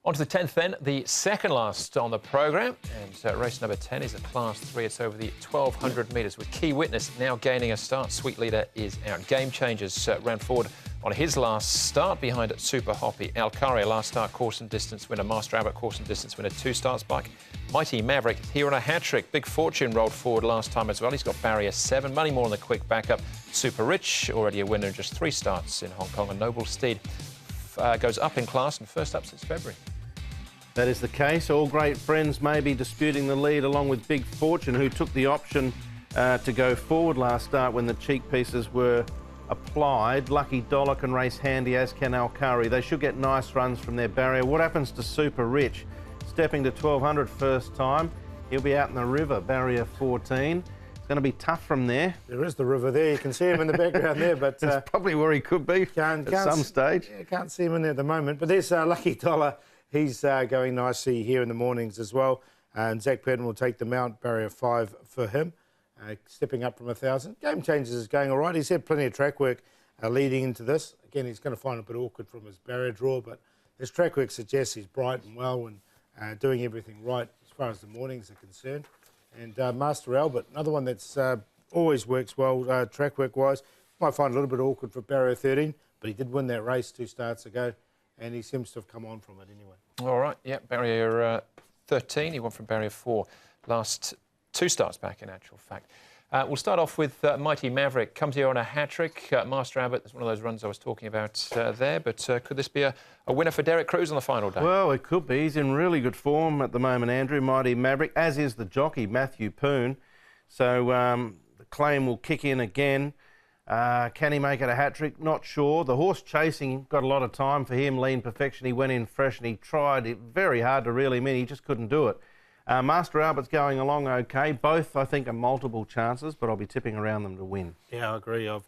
On to the 10th then, the second last on the programme. And race number 10 is a Class 3. It's over the 1,200 metres with Key Witness now gaining a start. Sweet Leader is out. Game Changers ran forward on his last start behind Super Hoppy. Alcaria, last start, course and distance winner. Master Abbott, course and distance winner. 2 starts bike. Mighty Maverick here on a hat-trick. Big Fortune rolled forward last time as well. He's got barrier 7. Moneymore on the quick backup. Super Rich, already a winner in just 3 starts in Hong Kong. And Noble Steed goes up in class and first up since February. That is the case. All great friends may be disputing the lead along with Big Fortune, who took the option to go forward last start when the cheek pieces were applied. Lucky Dollar can race handy, as can Alcari. They should get nice runs from their barrier. What happens to Super Rich? Stepping to 1,200 first time. He'll be out in the river, barrier 14. It's going to be tough from there. There is the river there. You can see him in the background there, but that's probably where he could be at some stage. Yeah, can't see him in there at the moment. But there's Lucky Dollar. He's going nicely here in the mornings as well. And Zach Purden will take the mount, barrier 5 for him, stepping up from 1,000. Game Changers is going all right. He's had plenty of track work leading into this. Again, he's going to find it a bit awkward from his barrier draw, but his track work suggests he's bright and well and doing everything right as far as the mornings are concerned. And Master Albert, another one that's always works well track work-wise. Might find it a little bit awkward for barrier 13, but he did win that race 2 starts ago, and he seems to have come on from it anyway. All right, yeah, barrier 13. He won from barrier 4 last 2 starts back, in actual fact. We'll start off with Mighty Maverick. Comes here on a hat-trick. Master Abbott, that's one of those runs I was talking about there. But could this be a winner for Derek Cruz on the final day? Well, it could be. He's in really good form at the moment, Andrew. Mighty Maverick, as is the jockey, Matthew Poon. So the claim will kick in again. Can he make it a hat-trick? Not sure. The horse chasing got a lot of time for him. Lean Perfection, he went in fresh and he tried it very hard to reel him in. He just couldn't do it. Master Albert's going along okay. Both, I think, are multiple chances, but I'll be tipping around them to win. Yeah, I agree. I've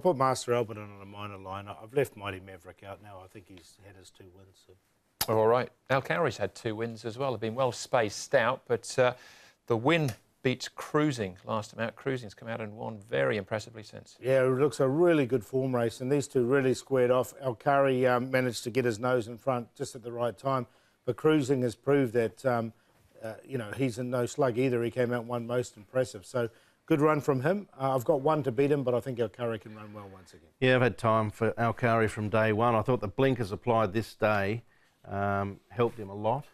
put Master Albert on a minor line. I've left Mighty Maverick out now. I think he's had his 2 wins. So. All right. Alcari's had 2 wins as well. They've been well spaced out, but the win beats Cruising last time out. Cruising's come out and won very impressively since. Yeah, it looks a really good form race, and these 2 really squared off. Alcari managed to get his nose in front just at the right time, but Cruising has proved that you know, he's in no slug either. He came out and won most impressive. So good run from him. I've got 1 to beat him, but I think Alcari can run well once again. Yeah, I've had time for Alcari from day one. I thought the blinkers applied this day helped him a lot.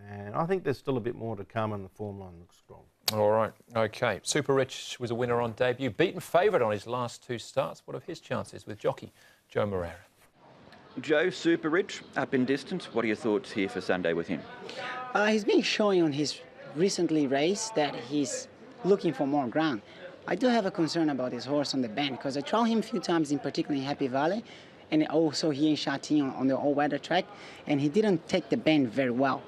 And I think there's still a bit more to come and the form line looks strong. All right, OK. Super Rich was a winner on debut. Beaten favourite on his last 2 starts. What are his chances with jockey Joe Moreira? Joe, Super Rich, up in distance. What are your thoughts here for Sunday with him? He's been showing on his recently race that he's looking for more ground. I do have a concern about his horse on the bend because I tried him a few times, in particular in Happy Valley, and also here in Sha Tin on the all-weather track, and he didn't take the bend very well.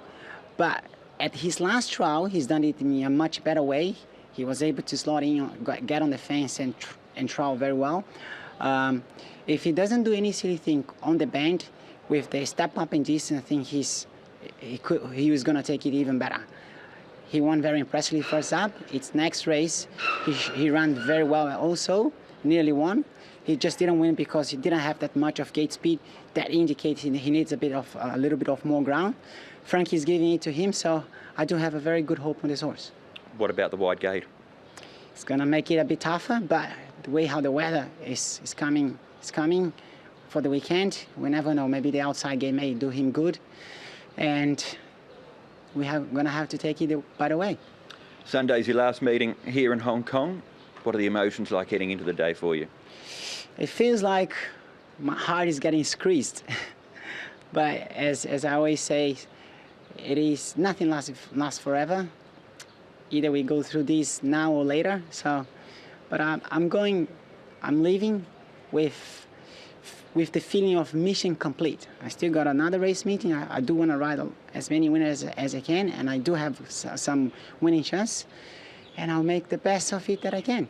But at his last trial, he's done it in a much better way. He was able to slot in, get on the fence and trial very well. If he doesn't do any silly thing on the bend, with the step up in distance, I think he was going to take it even better. He won very impressively first up. It's next race. He ran very well also, nearly won. He just didn't win because he didn't have that much of gate speed. That indicates he needs a little bit of more ground. Frankie's giving it to him, so I do have a very good hope on this horse. What about the wide gate? It's going to make it a bit tougher, but the way how the weather is coming for the weekend, we never know. Maybe the outside gate may do him good, and we're going to have to take it by the way. Sunday's your last meeting here in Hong Kong. What are the emotions like heading into the day for you? It feels like my heart is getting squeezed. But as I always say, it is nothing lasts forever. Either we go through this now or later. So, but I'm leaving with the feeling of mission complete. I still got another race meeting. I do want to ride as many winners as I can, and I do have some winning chance, and I'll make the best of it that I can.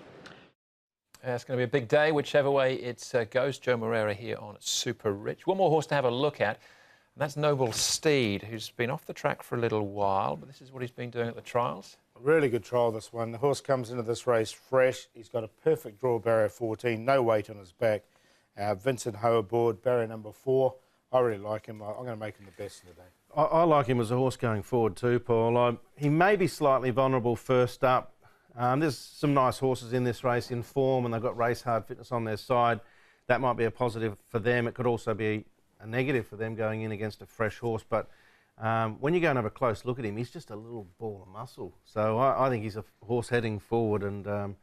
It's going to be a big day, whichever way it goes. Joe Moreira here on Super Rich. One more horse to have a look at, and that's Noble Steed, who's been off the track for a little while, but this is what he's been doing at the trials. A really good trial, this one. The horse comes into this race fresh. He's got a perfect draw, barrier 14, no weight on his back. Vincent Ho aboard, barrier number 4. I really like him. I'm going to make him the best of the day. I like him as a horse going forward too, Paul. He may be slightly vulnerable first up. There's some nice horses in this race in form, and they've got race hard fitness on their side. That might be a positive for them. It could also be a negative for them going in against a fresh horse. But when you go and have a close look at him, he's just a little ball of muscle. So I think he's a horse heading forward, and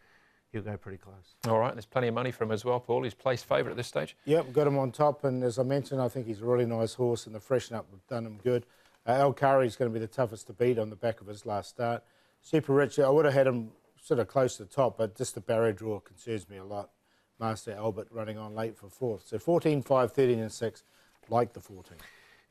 he'll go pretty close. All right, there's plenty of money for him as well, Paul. He's placed favourite at this stage. Yep, got him on top, and as I mentioned, I think he's a really nice horse, and the freshen up have done him good. Al Curry's going to be the toughest to beat on the back of his last start. Super Rich, I would have had him sort of close to the top, but just the barrier draw concerns me a lot. Master Albert running on late for fourth. So 14, 5, 13 and 6, like the 14.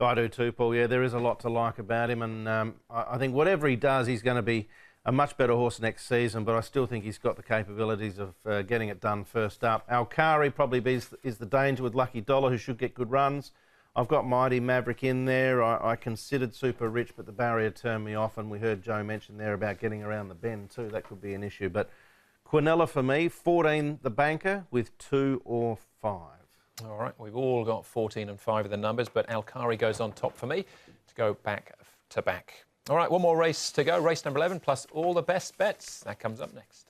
I do too, Paul. Yeah, there is a lot to like about him, and I think whatever he does, he's going to be a much better horse next season, but I still think he's got the capabilities of getting it done first up. Alcari probably is the danger with Lucky Dollar, who should get good runs. I've got Mighty Maverick in there. I considered Super Rich, but the barrier turned me off, and we heard Joe mention there about getting around the bend too. That could be an issue. But Quinella for me, 14 the banker with 2 or 5. All right, we've all got 14 and 5 of the numbers, but Alcari goes on top for me to go back to back. All right, one more race to go, race number 11, plus all the best bets. That comes up next.